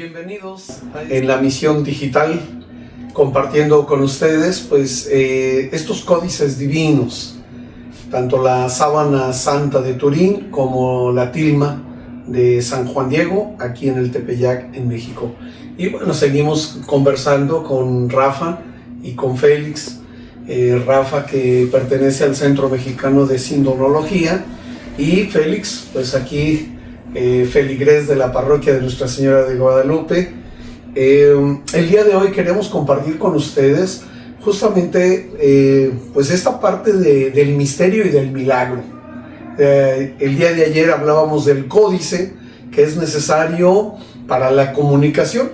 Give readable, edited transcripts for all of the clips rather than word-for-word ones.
Bienvenidos en la misión digital, compartiendo con ustedes pues estos códices divinos, tanto la sábana santa de Turín como la tilma de San Juan Diego, aquí en el Tepeyac, en México. Y bueno, seguimos conversando con Rafa y con Félix. Rafa, que pertenece al Centro Mexicano de Sindonología, y Félix, pues aquí feligrés de la parroquia de Nuestra Señora de Guadalupe. El día de hoy queremos compartir con ustedes justamente pues esta parte del misterio y del milagro. El día de ayer hablábamos del códice que es necesario para la comunicación.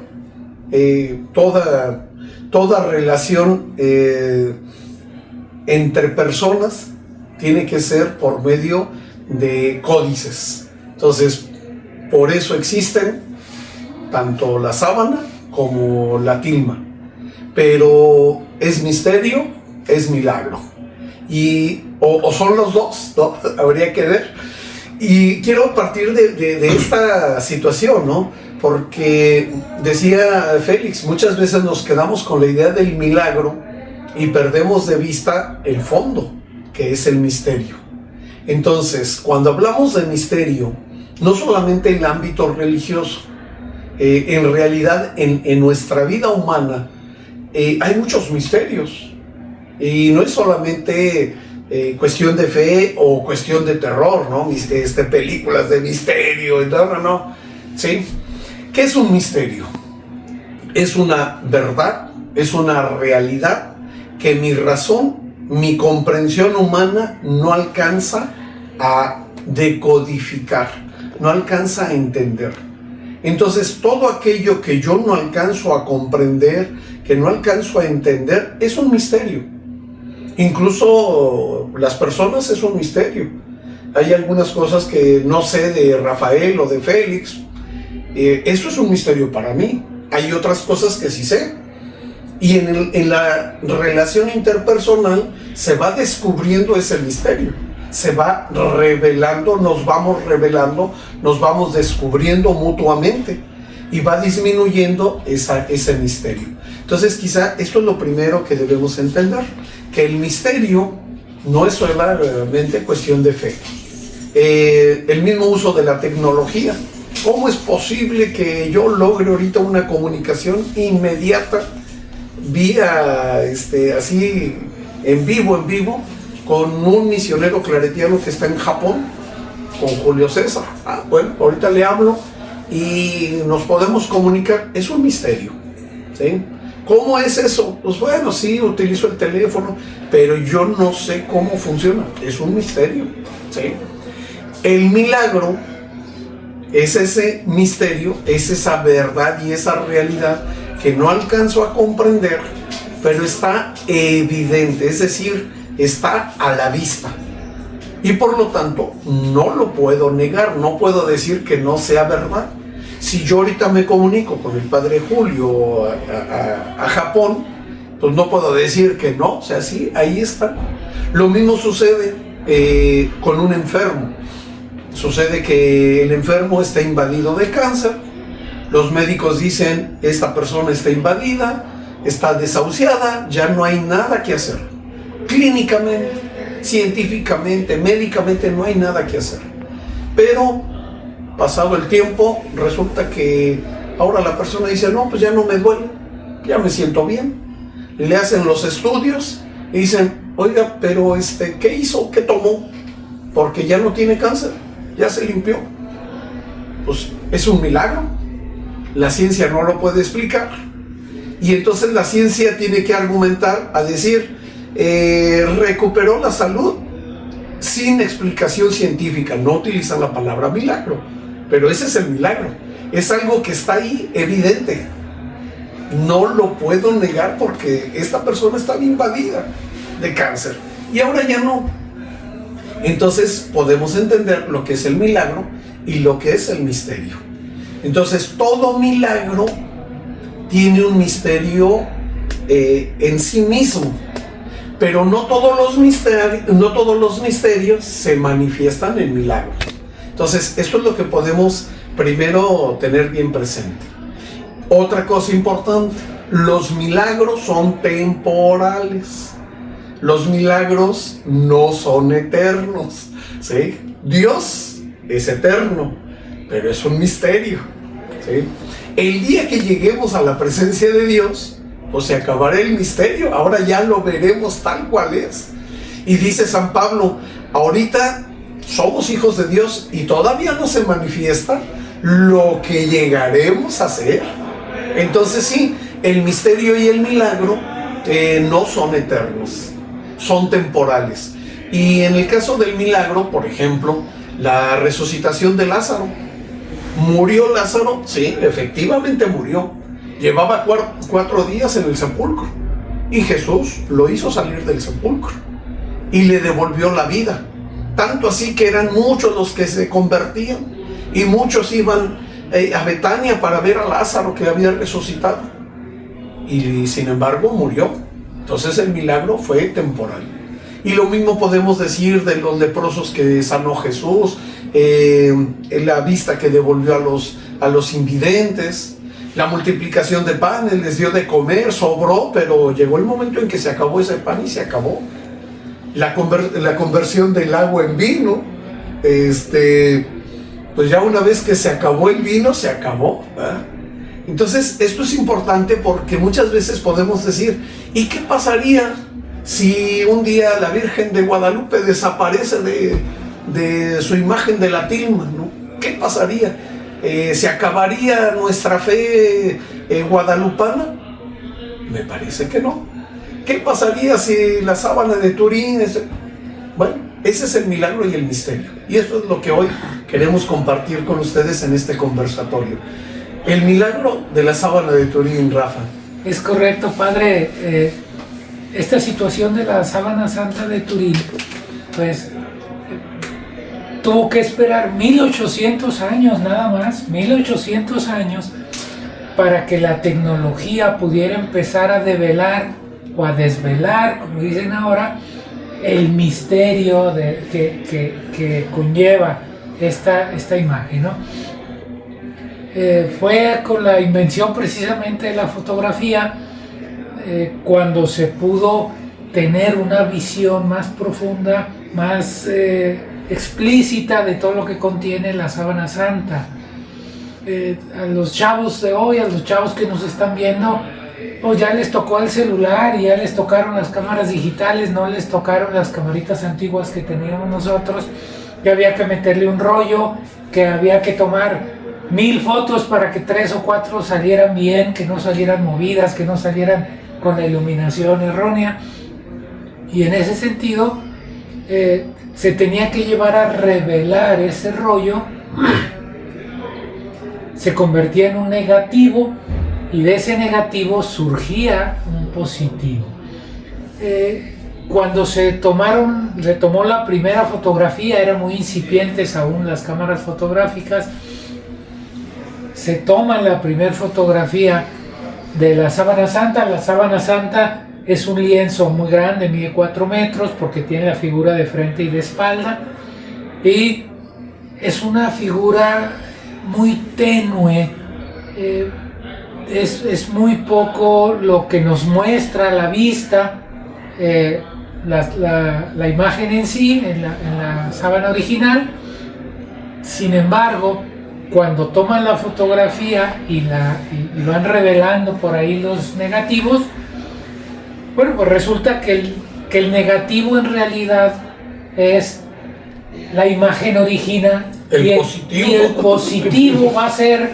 Toda relación entre personas tiene que ser por medio de códices. Entonces, por eso existen tanto la sábana como la tilma. Pero es misterio, es milagro. O son los dos, ¿no? Habría que ver. Y quiero partir de esta situación, ¿no? Porque decía Félix, muchas veces nos quedamos con la idea del milagro y perdemos de vista el fondo, que es el misterio. Entonces, cuando hablamos de misterio, no solamente en el ámbito religioso, en realidad en nuestra vida humana hay muchos misterios. Y no es solamente cuestión de fe o cuestión de terror, ¿no? Películas de misterio, no. ¿Sí? ¿Qué es un misterio? Es una verdad, es una realidad que mi razón, mi comprensión humana no alcanza a decodificar, no alcanza a entender. Entonces, todo aquello que yo no alcanzo a comprender, que no alcanzo a entender, es un misterio. Incluso las personas es un misterio. Hay algunas cosas que no sé de Rafael o de Félix. Eso es un misterio para mí. Hay otras cosas que sí sé. Y en la relación interpersonal se va descubriendo ese misterio. Se va revelando, nos vamos descubriendo mutuamente. Y va disminuyendo ese misterio. Entonces quizá esto es lo primero que debemos entender. Que el misterio no es solamente cuestión de fe. El mismo uso de la tecnología. ¿Cómo es posible que yo logre ahorita una comunicación inmediata vía así en vivo con un misionero claretiano que está en Japón, con Julio César? Bueno, ahorita le hablo y nos podemos comunicar. Es un misterio, ¿sí? ¿Cómo es eso? Pues bueno, sí, utilizo el teléfono, pero yo no sé cómo funciona. Es un misterio, ¿sí? El milagro es ese misterio, es esa verdad y esa realidad que no alcanzo a comprender, pero está evidente, es decir, está a la vista. Y por lo tanto, no lo puedo negar, no puedo decir que no sea verdad. Si yo ahorita me comunico con el padre Julio a Japón, pues no puedo decir que no, o sea, sí, ahí está. Lo mismo sucede con un enfermo. Sucede que el enfermo está invadido de cáncer. Los médicos dicen, esta persona está invadida, está desahuciada, ya no hay nada que hacer. Clínicamente, científicamente, médicamente no hay nada que hacer. Pero pasado el tiempo, resulta que ahora la persona dice, no, pues ya no me duele, ya me siento bien. Le hacen los estudios y dicen, oiga, pero ¿qué hizo? ¿Qué tomó? Porque ya no tiene cáncer, ya se limpió. Pues es un milagro. La ciencia no lo puede explicar. Y entonces la ciencia tiene que argumentar a decir, recuperó la salud sin explicación científica. No utilizan la palabra milagro, pero ese es el milagro. Es algo que está ahí evidente. No lo puedo negar porque esta persona estaba invadida de cáncer y ahora ya no. Entonces podemos entender lo que es el milagro y lo que es el misterio. Entonces todo milagro tiene un misterio en sí mismo, pero no todos los misterios se manifiestan en milagros. Entonces esto es lo que podemos primero tener bien presente. Otra cosa importante, los milagros son temporales. Los milagros no son eternos, ¿sí? Dios es eterno, pero es un misterio, ¿sí? El día que lleguemos a la presencia de Dios, pues se acabará el misterio. Ahora ya lo veremos tal cual es. Y dice San Pablo, ahorita somos hijos de Dios y todavía no se manifiesta lo que llegaremos a ser. Entonces sí, el misterio y el milagro no son eternos, son temporales. Y en el caso del milagro, por ejemplo, la resucitación de Lázaro. ¿Murió Lázaro? Sí, efectivamente murió. Llevaba 4 días en el sepulcro y Jesús lo hizo salir del sepulcro y le devolvió la vida. Tanto así que eran muchos los que se convertían y muchos iban a Betania para ver a Lázaro que había resucitado. Y sin embargo murió. Entonces el milagro fue temporal. Y lo mismo podemos decir de los leprosos que sanó Jesús, la vista que devolvió a los invidentes, la multiplicación de panes, les dio de comer, sobró, pero llegó el momento en que se acabó ese pan y se acabó. La conversión del agua en vino, pues ya una vez que se acabó el vino, se acabó, ¿verdad? Entonces esto es importante porque muchas veces podemos decir, ¿y qué pasaría si un día la Virgen de Guadalupe desaparece de su imagen de la tilma, ¿no? ¿Qué pasaría? ¿Se acabaría nuestra fe guadalupana? Me parece que no. ¿Qué pasaría si la sábana de Turín? Bueno, ese es el milagro y el misterio. Y esto es lo que hoy queremos compartir con ustedes en este conversatorio. El milagro de la sábana de Turín, Rafa. Es correcto, padre. Esta situación de la sábana santa de Turín, pues tuvo que esperar 1800 años nada más, 1800 años, para que la tecnología pudiera empezar a develar o a desvelar, como dicen ahora, el misterio que conlleva esta imagen, ¿no? Fue con la invención precisamente de la fotografía cuando se pudo tener una visión más profunda, más explícita de todo lo que contiene la sábana santa. A los chavos de hoy, a los chavos que nos están viendo, pues ya les tocó el celular y ya les tocaron las cámaras digitales, no les tocaron las camaritas antiguas que teníamos nosotros, que había que meterle un rollo, que había que tomar 1000 fotos para que 3 o 4 salieran bien, que no salieran movidas, que no salieran con la iluminación errónea. Y en ese sentido se tenía que llevar a revelar ese rollo, se convertía en un negativo y de ese negativo surgía un positivo. Cuando se tomó la primera fotografía, eran muy incipientes aún las cámaras fotográficas, se toma la primera fotografía de la sábana santa. La sábana santa es un lienzo muy grande, mide 4 metros porque tiene la figura de frente y de espalda, y es una figura muy tenue, es muy poco lo que nos muestra la vista, la imagen en sí, en la sábana original. Sin embargo, cuando toman la fotografía y van revelando por ahí los negativos, bueno, pues resulta que el negativo en realidad es la imagen original y el positivo va a ser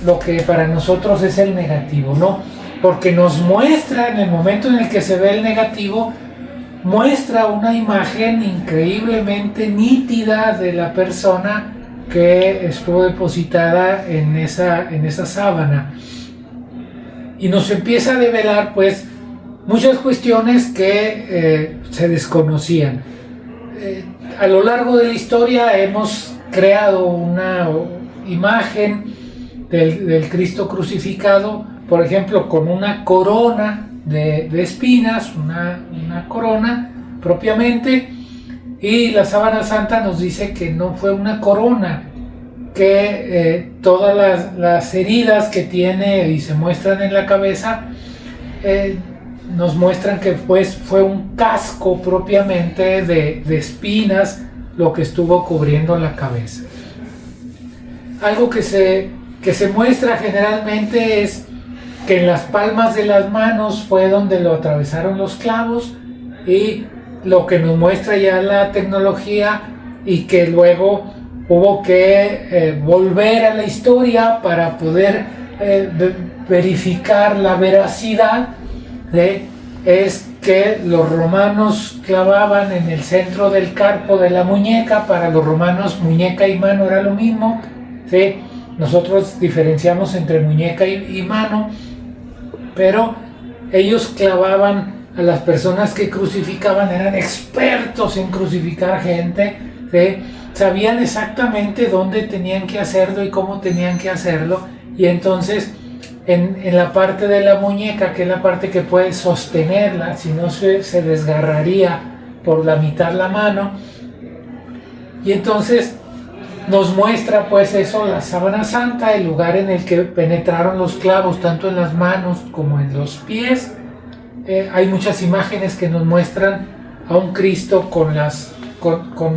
lo que para nosotros es el negativo, ¿no? Porque nos muestra, en el momento en el que se ve el negativo, muestra una imagen increíblemente nítida de la persona que estuvo depositada en esa sábana, y nos empieza a develar pues muchas cuestiones que se desconocían. A lo largo de la historia hemos creado una imagen del Cristo crucificado, por ejemplo, con una corona de espinas, una corona propiamente. Y la sábana santa nos dice que no fue una corona, que todas las heridas que tiene y se muestran en la cabeza nos muestran que pues fue un casco propiamente de espinas lo que estuvo cubriendo la cabeza. Algo que se muestra generalmente es que en las palmas de las manos fue donde lo atravesaron los clavos, y lo que nos muestra ya la tecnología, y que luego hubo que volver a la historia para poder verificar la veracidad, es que los romanos clavaban en el centro del carpo de la muñeca. Para los romanos muñeca y mano era lo mismo, ¿sí? Nosotros diferenciamos entre muñeca y mano, pero ellos clavaban a las personas que crucificaban, eran expertos en crucificar gente, ¿sí? Sabían exactamente dónde tenían que hacerlo y cómo tenían que hacerlo, y entonces en la parte de la muñeca, que es la parte que puede sostenerla, si no se desgarraría por la mitad la mano, y entonces nos muestra pues eso, la sábana santa, el lugar en el que penetraron los clavos, tanto en las manos como en los pies. Hay muchas imágenes que nos muestran a un Cristo con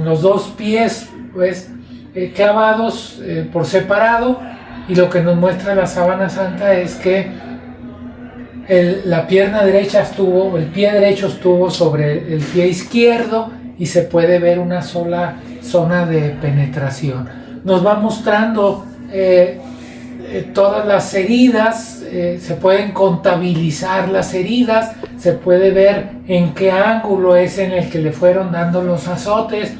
los dos pies pues clavados por separado, y lo que nos muestra la sábana santa es que la pierna derecha el pie derecho estuvo sobre el pie izquierdo, y se puede ver una sola zona de penetración. Nos va mostrando todas las heridas, se pueden contabilizar las heridas, se puede ver en qué ángulo es en el que le fueron dando los azotes,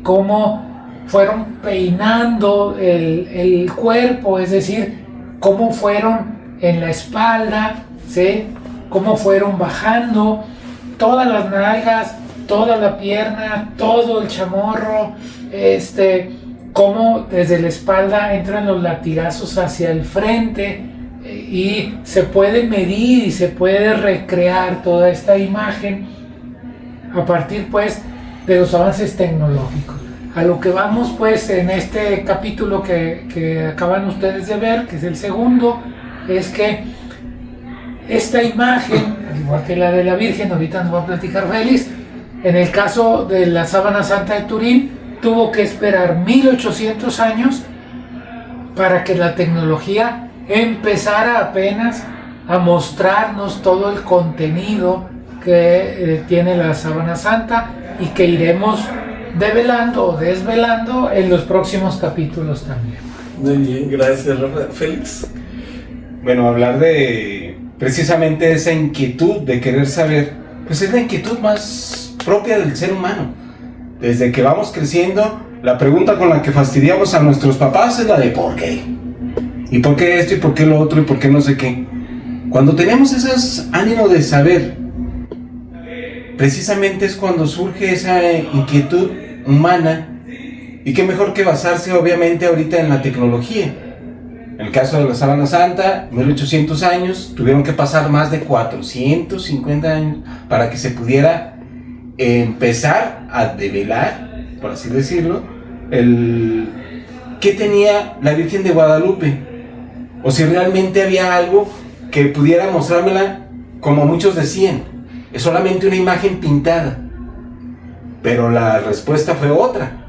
cómo fueron peinando el cuerpo, es decir, cómo fueron en la espalda, ¿sí? Cómo fueron bajando todas las nalgas, toda la pierna, todo el chamorro, cómo desde la espalda entran los latigazos hacia el frente, y se puede medir y se puede recrear toda esta imagen a partir pues de los avances tecnológicos. A lo que vamos pues en este capítulo que acaban ustedes de ver, que es el segundo, es que esta imagen, al igual que la de la Virgen, ahorita nos va a platicar Félix, en el caso de la sábana santa de Turín, tuvo que esperar 1800 años para que la tecnología empezara apenas a mostrarnos todo el contenido que tiene la sábana santa, y que iremos develando o desvelando en los próximos capítulos también. Muy bien, gracias, Rafa. Félix. Bueno, hablar de precisamente esa inquietud de querer saber, pues es la inquietud más propia del ser humano. Desde que vamos creciendo, la pregunta con la que fastidiamos a nuestros papás es la de ¿por qué? ¿Y por qué esto? ¿Y por qué lo otro? ¿Y por qué no sé qué? Cuando tenemos ese ánimo de saber, precisamente es cuando surge esa inquietud humana, y qué mejor que basarse obviamente ahorita en la tecnología. En el caso de la sábana santa, 1800 años, tuvieron que pasar más de 450 años para que se pudiera empezar a develar, por así decirlo, qué tenía la Virgen de Guadalupe, o si realmente había algo que pudiera mostrármela, como muchos decían, es solamente una imagen pintada. Pero la respuesta fue otra.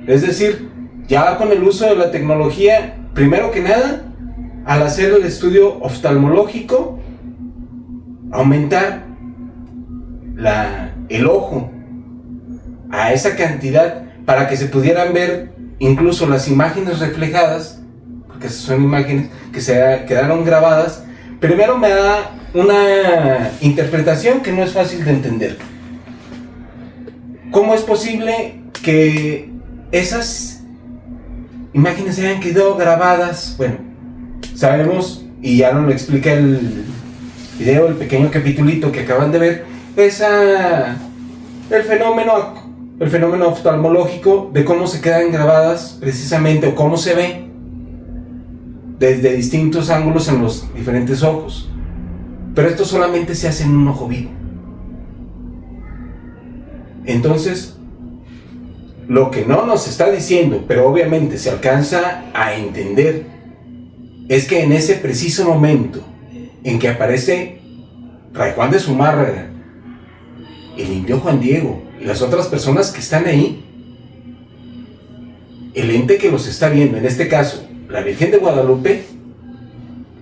Es decir, ya con el uso de la tecnología, primero que nada, al hacer el estudio oftalmológico, aumentar el ojo a esa cantidad para que se pudieran ver incluso las imágenes reflejadas, porque son imágenes que se quedaron grabadas. Primero me da una interpretación que no es fácil de entender. ¿Cómo es posible que esas imágenes se hayan quedado grabadas? Bueno, sabemos, y ya nos lo explica el video, el pequeño capitulito que acaban de ver, el fenómeno oftalmológico de cómo se quedan grabadas precisamente, o cómo se ve desde distintos ángulos en los diferentes ojos. Pero esto solamente se hace en un ojo vivo. Entonces, Lo que no nos está diciendo, pero obviamente se alcanza a entender, es que en ese preciso momento en que aparece Fray Juan de Zumárraga, el indio Juan Diego y las otras personas que están ahí, el ente que los está viendo, en este caso la Virgen de Guadalupe,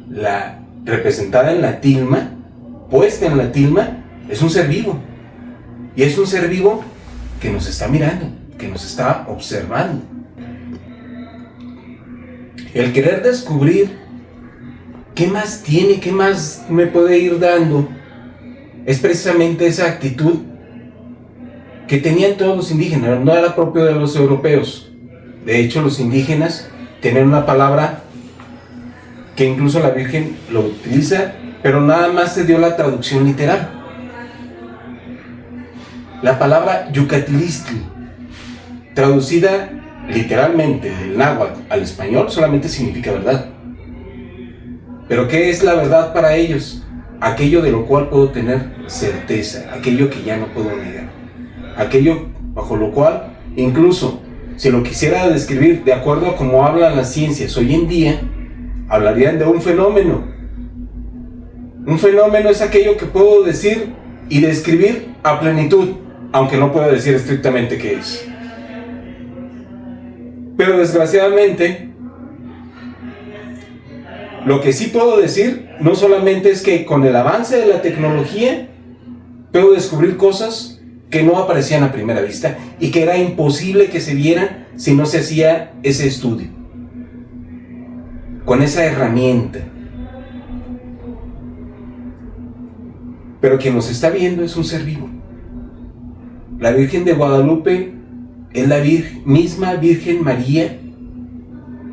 la representada en la tilma, puesta en la tilma, es un ser vivo. Y es un ser vivo que nos está mirando, que nos está observando. El querer descubrir qué más tiene, qué más me puede ir dando, es precisamente esa actitud que tenían todos los indígenas, no era propio de los europeos. De hecho, los indígenas tenían una palabra que incluso la Virgen lo utiliza, pero nada más se dio la traducción literal. La palabra yucatilistli, traducida literalmente del náhuatl al español, solamente significa verdad. Pero ¿qué es la verdad para ellos? Aquello de lo cual puedo tener certeza, aquello que ya no puedo negar, aquello bajo lo cual, incluso si lo quisiera describir de acuerdo a cómo hablan las ciencias hoy en día, hablarían de un fenómeno. Un fenómeno es aquello que puedo decir y describir a plenitud, aunque no puedo decir estrictamente qué es. Pero desgraciadamente, lo que sí puedo decir no solamente es que con el avance de la tecnología puedo descubrir cosas que no aparecían a primera vista y que era imposible que se vieran si no se hacía ese estudio con esa herramienta. Pero quien nos está viendo es un ser vivo. La Virgen de Guadalupe es la misma Virgen María,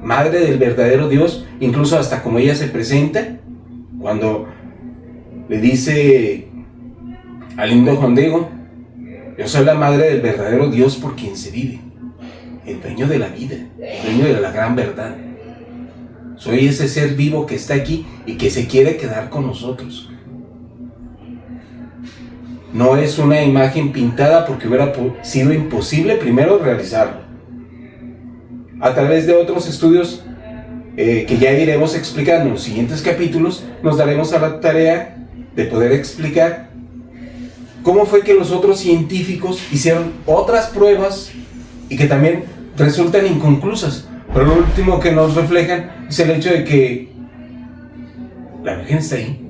Madre del verdadero Dios, incluso hasta como ella se presenta, cuando le dice al indio Juan Diego: yo soy la Madre del verdadero Dios por quien se vive, el dueño de la vida, el dueño de la gran verdad. Soy ese ser vivo que está aquí y que se quiere quedar con nosotros. No es una imagen pintada porque hubiera sido imposible primero realizarlo. A través de otros estudios que ya iremos explicando en los siguientes capítulos, nos daremos a la tarea de poder explicar cómo fue que los otros científicos hicieron otras pruebas y que también resultan inconclusas. Pero lo último que nos reflejan es el hecho de que la Virgen está ahí.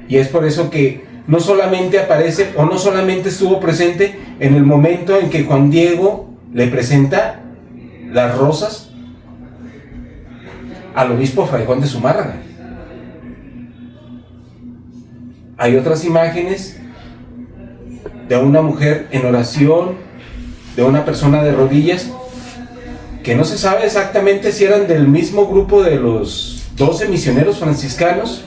Y es por eso que no solamente aparece o no solamente estuvo presente en el momento en que Juan Diego le presenta las rosas al obispo Fray Juan de Zumárraga. Hay otras imágenes de una mujer en oración, de una persona de rodillas, que no se sabe exactamente si eran del mismo grupo de los 12 misioneros franciscanos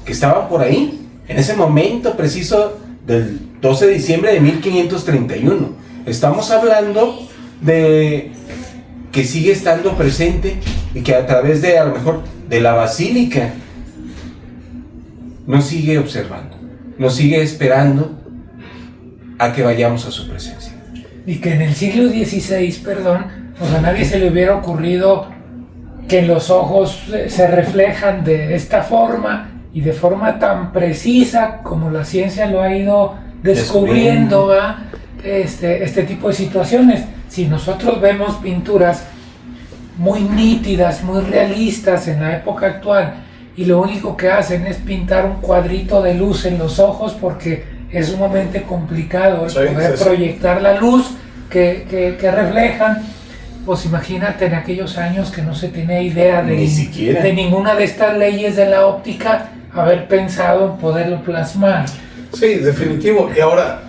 que estaban por ahí, en ese momento preciso del 12 de diciembre de 1531. Estamos hablando de que sigue estando presente y que a través de, a lo mejor, de la basílica, nos sigue observando, nos sigue esperando a que vayamos a su presencia. Y que en el siglo XVI, a nadie se le hubiera ocurrido que los ojos se reflejan de esta forma y de forma tan precisa como la ciencia lo ha ido descubriendo, este tipo de situaciones. Si nosotros vemos pinturas muy nítidas, muy realistas en la época actual, y lo único que hacen es pintar un cuadrito de luz en los ojos porque es sumamente complicado poder proyectar la luz que reflejan, pues imagínate en aquellos años que no se tenía idea de ninguna de estas leyes de la óptica, haber pensado en poderlo plasmar. Sí, definitivo. Y ahora,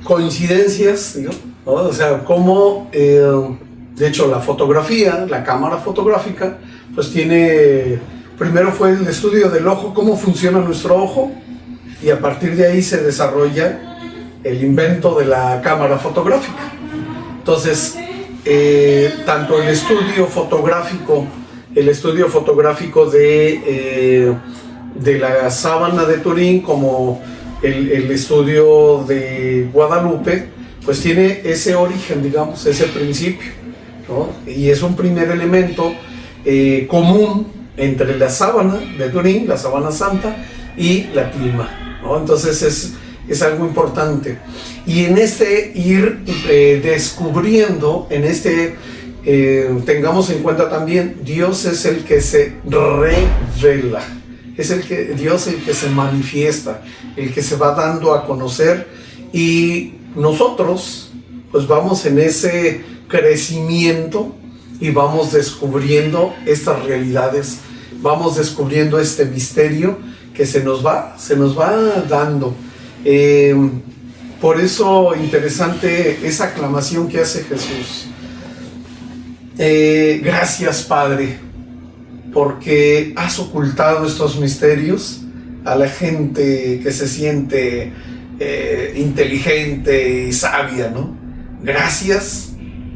coincidencias, ¿no? O sea, cómo, de hecho, la fotografía, la cámara fotográfica, pues tiene, primero fue el estudio del ojo, cómo funciona nuestro ojo, y a partir de ahí se desarrolla el invento de la cámara fotográfica. Entonces, tanto el estudio fotográfico de la sábana de Turín como el estudio de Guadalupe, pues tiene ese origen, digamos, ese principio, ¿no? Y es un primer elemento común entre la sábana de Turín, la sábana santa, y la tilma, ¿no? Entonces es algo importante. Y en este ir descubriendo, en este tengamos en cuenta también, Dios es el que se revela, es Dios el que se manifiesta, el que se va dando a conocer, y nosotros pues vamos en ese crecimiento y vamos descubriendo estas realidades, vamos descubriendo este misterio que se nos va dando. Por eso interesante esa aclamación que hace Jesús. Gracias, Padre, porque has ocultado estos misterios a la gente que se siente inteligente y sabia, ¿no? Gracias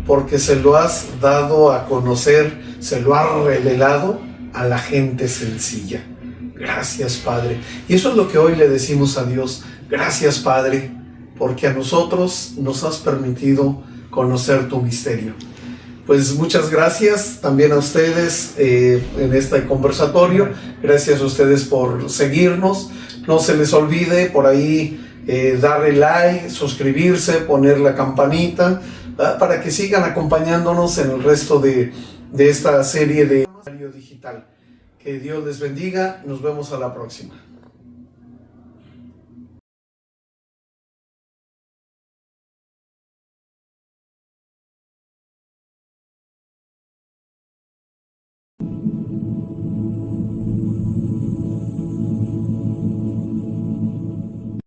porque se lo has dado a conocer, se lo has revelado a la gente sencilla. Gracias, Padre. Y eso es lo que hoy le decimos a Dios. Gracias, Padre, porque a nosotros nos has permitido conocer tu misterio. Pues muchas gracias también a ustedes en este conversatorio. Gracias a ustedes por seguirnos. No se les olvide por ahí darle like, suscribirse, poner la campanita, ¿verdad? Para que sigan acompañándonos en el resto de esta serie de digital. Que Dios les bendiga. Nos vemos a la próxima.